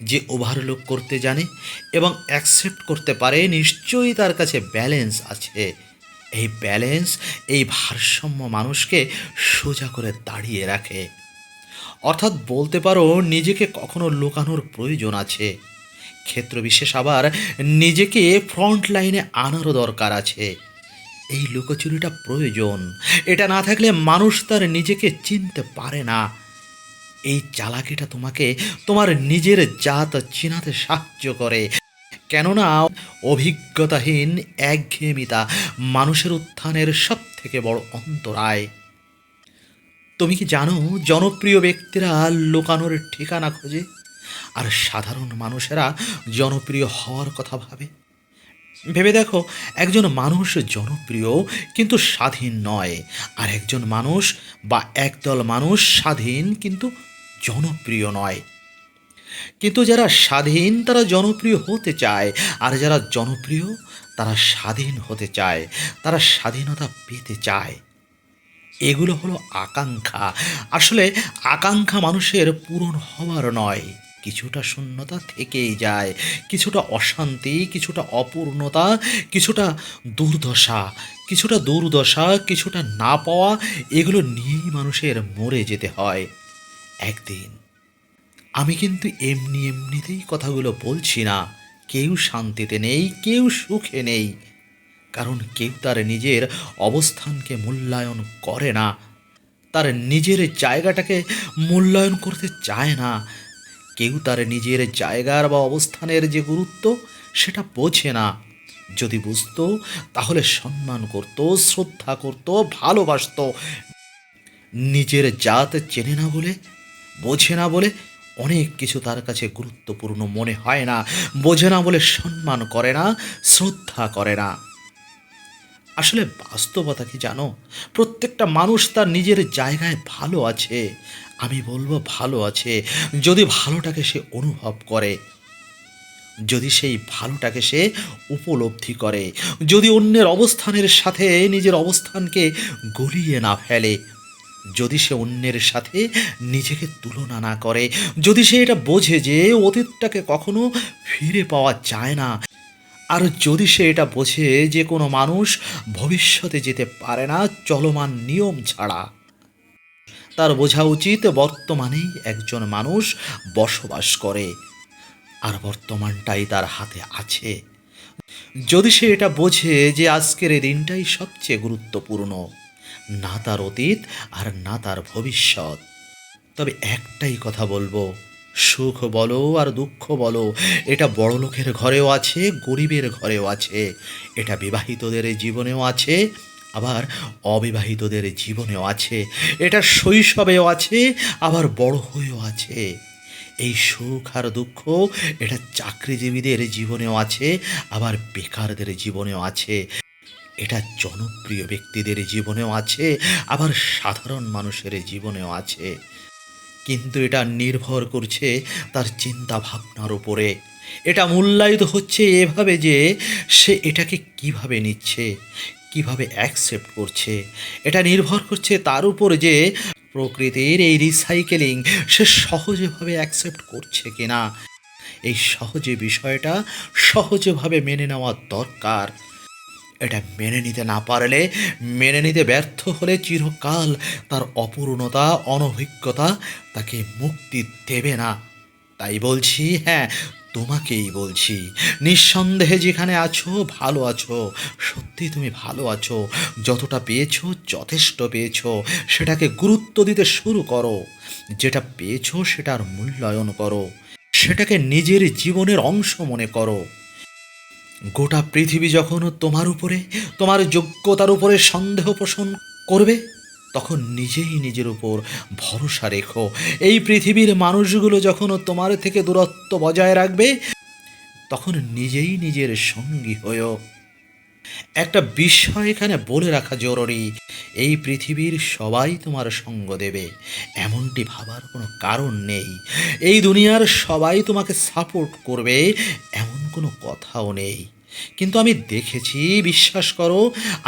যে ওভারলুক করতে জানে এবং অ্যাকসেপ্ট করতে পারে, নিশ্চয়ই তার কাছে ব্যালেন্স আছে। এই ব্যালেন্স, এই ভারসাম্য মানুষকে সোজা করে দাঁড়িয়ে রাখে। অর্থাৎ বলতে পারো, নিজেকে কখনো লুকানোর প্রয়োজন আছে, ক্ষেত্রবিশেষ আবার নিজেকে ফ্রন্ট লাইনে আনারও দরকার আছে। এই লুকোচুরিটা প্রয়োজন। এটা না থাকলে মানুষ তার নিজেকে চিনতে পারে না। এই চালাকিটা তোমাকে তোমার নিজের জাত চিনাতে সাহায্য করে। কেননা অভিজ্ঞতাহীন একঘেয়েমিতা মানুষের উত্থানের সব থেকে বড় অন্তরায়। তুমি কি জানো, জনপ্রিয় ব্যক্তিরা লুকানোর ঠিকানা খোঁজে, আর সাধারণ মানুষেরা জনপ্রিয় হওয়ার কথা ভাবে? ভেবে দেখো, একজন মানুষ জনপ্রিয় কিন্তু স্বাধীন নয়, আর একজন মানুষ বা একদল মানুষ স্বাধীন কিন্তু জনপ্রিয় নয়। কিন্তু যারা স্বাধীন তারা জনপ্রিয় হতে চায়, আর যারা জনপ্রিয় তারা স্বাধীন হতে চায়, তারা স্বাধীনতা পেতে চায়। এগুলো হলো আকাঙ্ক্ষা। আসলে আকাঙ্ক্ষা মানুষের পূরণ হওয়ার নয়, কিছুটা শূন্যতা থেকেই যায়, কিছুটা অশান্তি, কিছুটা অপূর্ণতা, কিছুটা দুর্দশা, কিছুটা না পাওয়া, এগুলো নিয়েই মানুষের মরে যেতে হয় একদিন। আমি কিন্তু এমনিতেই কথাগুলো বলছি না। কেউ শান্তিতে নেই, কেউ সুখে নেই, কারণ কেউ তার নিজের অবস্থানকে মূল্যায়ন করে না, তার নিজের জায়গাটাকে মূল্যায়ন করতে চায় না। কেউ তার নিজের জায়গার বা অবস্থানের যে গুরুত্ব, সেটা বোঝে না। যদি বুঝতো তাহলে সম্মান করত, শ্রদ্ধা করত, ভালোবাসতো। নিজের জাত চেনে না বলে, বোঝে না বলে অনেক কিছু তার কাছে গুরুত্বপূর্ণ মনে হয় না, বোঝে না বলে সম্মান করে না, শ্রদ্ধা করে না। আসলে বাস্তবতা কি জানো, প্রত্যেকটা মানুষ তার নিজের জায়গায় ভালো আছে। আমি বলবো ভালো আছে, যদি ভালোটাকে সে অনুভব করে, যদি সেই ভালোটাকে সে উপলব্ধি করে, যদি অন্যের অবস্থানের সাথে নিজের অবস্থানকে গলিয়ে না ফেলে, যদি সে অন্যের সাথে নিজেকে তুলনা না করে, যদি সে এটা বোঝে যে অতীতটাকে কখনো ফিরে পাওয়া যায় না, আর যদি সে এটা বোঝে যে কোনো মানুষ ভবিষ্যতে যেতে পারে না চলমান নিয়ম ছাড়া, তার বোঝা উচিত বর্তমানেই একজন মানুষ বসবাস করে, আর বর্তমানটাই তার হাতে আছে। যদি সে এটা বোঝে যে আজকের এই দিনটাই সবচেয়ে গুরুত্বপূর্ণ, না তার অতীত আর না তার ভবিষ্যৎ, তবে একটাই কথা বলবো, সুখ বলো আর দুঃখ বলো, এটা বড়লোকের ঘরেও আছে, গরিবের ঘরেও আছে। এটা বিবাহিতদের জীবনেও আছে, আবার অবিবাহিতদের জীবনেও আছে। এটা শৈশবেও আছে, আবার বড় হয়েও আছে। এই সুখ আর দুঃখ, এটা চাকরিজীবীদের জীবনেও আছে, আবার বেকারদের জীবনেও আছে। এটা জনপ্রিয় ব্যক্তিদের জীবনেও আছে, আবার সাধারণ মানুষের জীবনেও আছে। কিন্তু এটা নির্ভর করছে তার চিন্তা ভাবনার উপরে। এটা মূল্যায়িত হচ্ছে এভাবে যে সে এটাকে কিভাবে নিচ্ছে, কিভাবে অ্যাকসেপ্ট করছে। এটা নির্ভর করছে তার উপর যে প্রকৃতির এই রিসাইকেলিং সে সহজেভাবে অ্যাকসেপ্ট করছে কিনা। এই বিষয়টা সহজেভাবে মেনে নেওয়া দরকার। এটা মেনে নিতে না পারলে, মেনে নিতে ব্যর্থ হলে চিরকাল তার অপূর্ণতা, অনভিজ্ঞতা তাকে মুক্তি দেবে না। তাই বলছি, হ্যাঁ, তোমাকেই বলছি, নিঃসন্দেহে যেখানে আছো ভালো আছো, সত্যি তুমি ভালো আছো। যতটা পেয়েছো যথেষ্ট পেয়েছো, সেটাকে গুরুত্ব দিতে শুরু করো। যেটা পেয়েছো সেটার মূল্যায়ন করো, সেটাকে নিজের জীবনের অংশ মনে করো। গোটা পৃথিবী যখন তোমার উপরে, তোমার যোগ্যতার উপরে সন্দেহ পোষণ করবে, তখন নিজেই নিজের উপর ভরসা রেখো। এই পৃথিবীর মানুষগুলো যখন তোমার থেকে দূরত্ব বজায় রাখবে, তখন নিজেই নিজের সঙ্গী হয়েও। একটা বিষয় এখানে বলে রাখা জরুরি, এই পৃথিবীর সবাই তোমার সঙ্গ দেবে এমনটি ভাবার কোনো কারণ নেই। এই দুনিয়ার সবাই তোমাকে সাপোর্ট করবে এমন কোনো কথাও নেই। কিন্তু আমি দেখেছি, বিশ্বাস করো,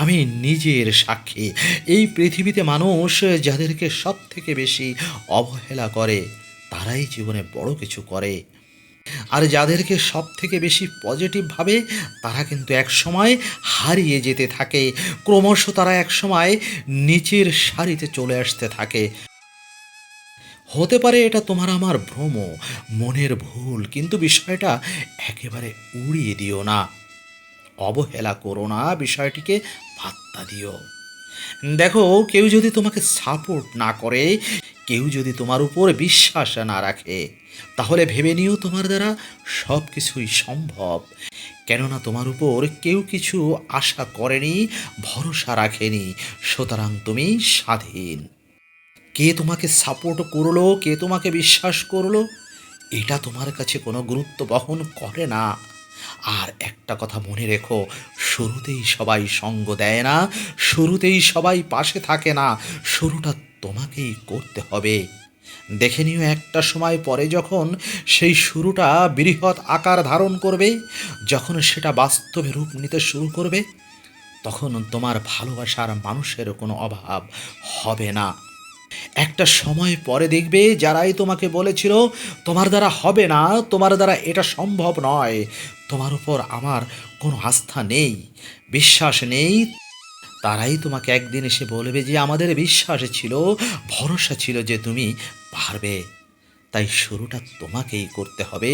আমি নিজের সাক্ষী, এই পৃথিবীতে মানুষ যাদেরকে সব থেকে বেশি অবহেলা করে, তারাই জীবনে বড় কিছু করে। আর যাদেরকে সব থেকে বেশি পজিটিভ ভাবে তারা কিন্তু একসময় হারিয়ে যেতে থাকে, ক্রমশ তারা একসময় নিচের সারিতে চলে আসতে থাকে। হতে পারে এটা তোমার আমার ভ্রম, মনের ভুল, কিন্তু বিষয়টা একেবারে উড়িয়ে দিও না, অবহেলা করো না, বিষয়টিকে পাত্তা দিও। দেখো, কেউ যদি তোমাকে সাপোর্ট না করে, কেউ যদি তোমার উপর বিশ্বাস না রাখে, তাহলে ভেবে নিও তোমার দ্বারা সব কিছুই সম্ভব। কেননা তোমার উপর কেউ কিছু আশা করেনি, ভরসা রাখেনি, সুতরাং তুমি স্বাধীন। কে তোমাকে সাপোর্ট করলো, কে তোমাকে বিশ্বাস করলো, এটা তোমার কাছে কোনো গুরুত্ব বহন করে না। আর একটা কথা মনে রেখো, শুরুতেই সবাই সঙ্গ দেয় না, শুরুতেই সবাই পাশে থাকে না, শুরুটা তোমাকেই করতে হবে। দেখে নিও একটা সময় পরে যখন সেই শুরুটা বৃহৎ আকার ধারণ করবে, যখন সেটা বাস্তবে রূপ নিতে শুরু করবে, তখন তোমার ভালোবাসার মানুষের কোনো অভাব হবে না। একটা সময় পরে দেখবে যারাই তোমাকে বলেছিল তোমার দ্বারা হবে না, তোমার দ্বারা এটা সম্ভব নয়, তোমার উপর আমার কোনো আস্থা নেই, বিশ্বাস নেই, তারাই তোমাকে একদিন এসে বলবে যে আমাদের বিশ্বাস ছিল, ভরসা ছিল যে তুমি পারবে। তাই শুরুটা তোমাকেই করতে হবে,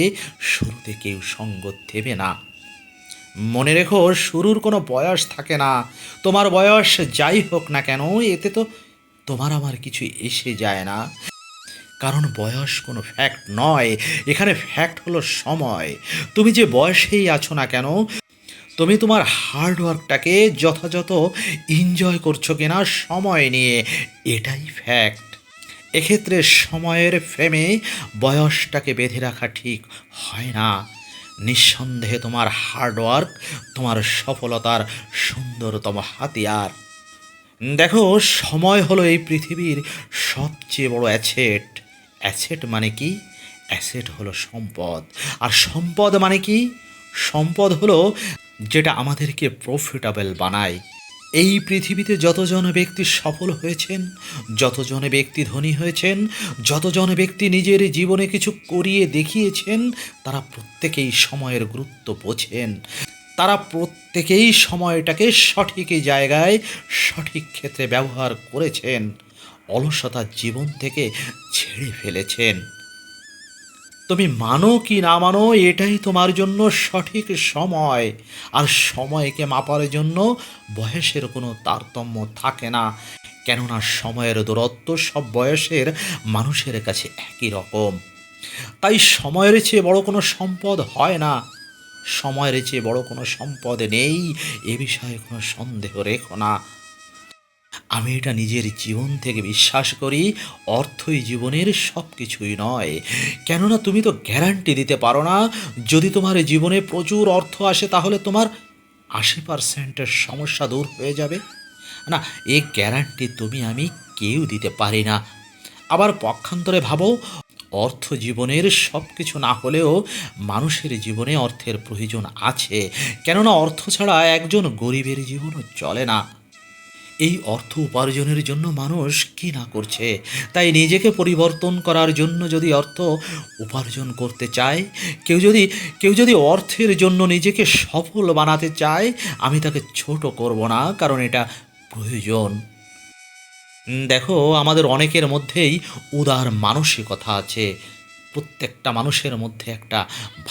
শুরুতে কেউ সঙ্গ দেবে না। মনে রেখো, শুরুর কোনো বয়স থাকে না, তোমার বয়স যাই হোক না কেন, এতে তো তোমার আমার কিছু এসে যায় না। কারণ বয়স কোনো ফ্যাক্ট নয়, এখানে ফ্যাক্ট হলো সময়। তুমি যে বয়সেই আছো না কেন, তুমি তোমার হার্ডওয়ার্কটাকে যথাযথ এনজয় করছো কিনা সময় নিয়ে, এটাই ফ্যাক্ট। এক্ষেত্রে সময়ের ফ্রেমে বয়সটাকে বেঁধে রাখা ঠিক হয় না। নিঃসন্দেহে তোমার হার্ডওয়ার্ক তোমার সফলতার সুন্দরতম হাতিয়ার। দেখো, সময় হলো এই পৃথিবীর সবচেয়ে বড় অ্যাসেট। অ্যাসেট মানে কি? অ্যাসেট হলো সম্পদ। আর সম্পদ মানে কি? সম্পদ হলো যেটা আমাদেরকে প্রফিটেবল বানায়। এই পৃথিবীতে যতজন ব্যক্তি সফল হয়েছেন, যতজন ব্যক্তি ধনী হয়েছেন, যতজন ব্যক্তি নিজের জীবনে কিছু করিয়ে দেখিয়েছেন, তারা প্রত্যেকেই সময়ের গুরুত্ব বোঝেন। তারা প্রত্যেকেই সময়টাকে সঠিক জায়গায় সঠিক ক্ষেত্রে ব্যবহার করেছেন, অলসতা জীবন থেকে ছেড়ে ফেলেছেন। তুমি মানো কি না মানো, এটাই তোমার জন্য সঠিক সময়। আর সময়কে মাপার জন্য বয়সের কোনো তারতম্য থাকে না, কেননা সময়ের দূরত্ব সব বয়সের মানুষের কাছে একই রকম। তাই সময়ের চেয়ে বড় কোনো সম্পদ হয় না, সময়ের চেয়ে বড় কোনো সম্পদ নেই, এ বিষয়ে কোনো সন্দেহ রেখো না। আমি এটা নিজের জীবন থেকে বিশ্বাস করি, অর্থই জীবনের সব কিছুই নয়। কেননা তুমি তো গ্যারান্টি দিতে পারো না, যদি তোমার জীবনে প্রচুর অর্থ আসে তাহলে তোমার 80% সমস্যা দূর হয়ে যাবে। না, এই গ্যারান্টি তুমি আমি কেউ দিতে পারি না। আবার পক্ষান্তরে ভাবো, অর্থ জীবনের সব কিছু না হলেও মানুষের জীবনে অর্থের প্রয়োজন আছে, কেননা অর্থ ছাড়া একজন গরিবের জীবনও চলে না। এই অর্থ উপার্জনের জন্য মানুষ কী না করছে, তাই নিজেকে পরিবর্তন করার জন্য যদি অর্থ উপার্জন করতে চায়, কেউ যদি অর্থের জন্য নিজেকে সফল বানাতে চায়, আমি তাকে ছোট করব না, কারণ এটা প্রয়োজন। দেখো, আমাদের অনেকের মধ্যেই উদার মানসিকতা আছে, প্রত্যেকটা মানুষের মধ্যে একটা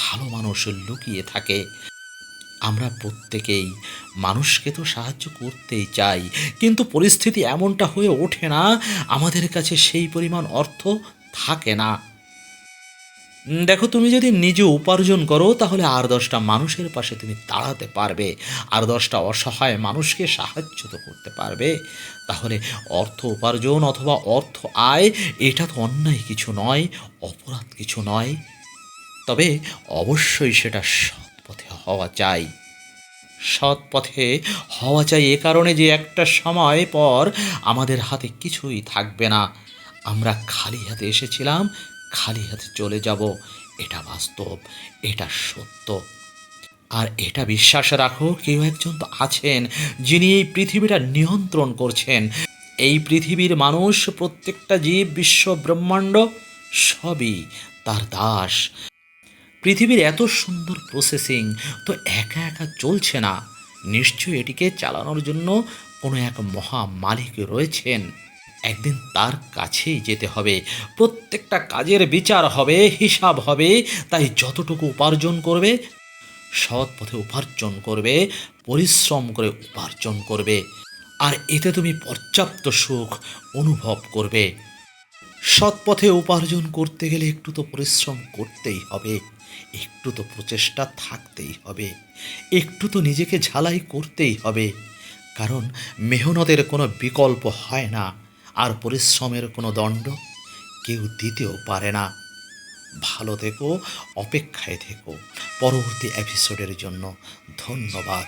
ভালো মানুষ লুকিয়ে থাকে। আমরা প্রত্যেকেই মানুষকে তো সাহায্য করতেই চাই, কিন্তু পরিস্থিতি এমনটা হয়ে ওঠে না, আমাদের কাছে সেই পরিমাণ অর্থ থাকে না। দেখো, তুমি যদি নিজে উপার্জন করো তাহলে আর 10টা মানুষের পাশে তুমি দাঁড়াতে পারবে, আর 10টা অসহায় মানুষকে সাহায্য তো করতে পারবে। তাহলে অর্থ উপার্জন অথবা অর্থ আয়, এটা তো অন্যায় কিছু নয়, অপরাধ কিছু নয়। তবে অবশ্যই সেটা সৎ পথে হওয়া চাই। সৎ পথে হওয়া চাই এ কারণে যে একটা সময় পর আমাদের হাতে কিছুই থাকবে না, আমরা খালি হাতে এসেছিলাম, খালি হাতে চলে যাব, এটা বাস্তব, এটা সত্য। আর এটা বিশ্বাস রাখো, কেউ একজন তো আছেন যিনি এই পৃথিবীটা নিয়ন্ত্রণ করছেন। এই পৃথিবীর মানুষ, প্রত্যেকটা জীব, বিশ্ব ব্রহ্মাণ্ড সবই তার দাস। পৃথিবীর এত সুন্দর প্রসেসিং তো একা একা চলছে না, নিশ্চয়ই এটিকে চালানোর জন্য কোনো এক মহা মালিক রয়েছেন। একদিন তার কাছেই যেতে হবে, প্রত্যেকটা কাজের বিচার হবে, হিসাব হবে। তাই যতটুকু উপার্জন করবে সৎ পথে উপার্জন করবে, পরিশ্রম করে উপার্জন করবে, আর এতে তুমি পর্যাপ্ত সুখ অনুভব করবে। সৎ পথে উপার্জন করতে গেলে একটু তো পরিশ্রম করতেই হবে, একটু তো প্রচেষ্টা থাকতেই হবে, একটু তো নিজেকে ঝালাই করতেই হবে। কারণ মেহনতের কোনো বিকল্প হয় না, আর পরিশ্রমের কোনো দণ্ড কেউ দিতেও পারে না। ভালো থেকো, অপেক্ষায় থেকো পরবর্তী এপিসোডের জন্য। ধন্যবাদ।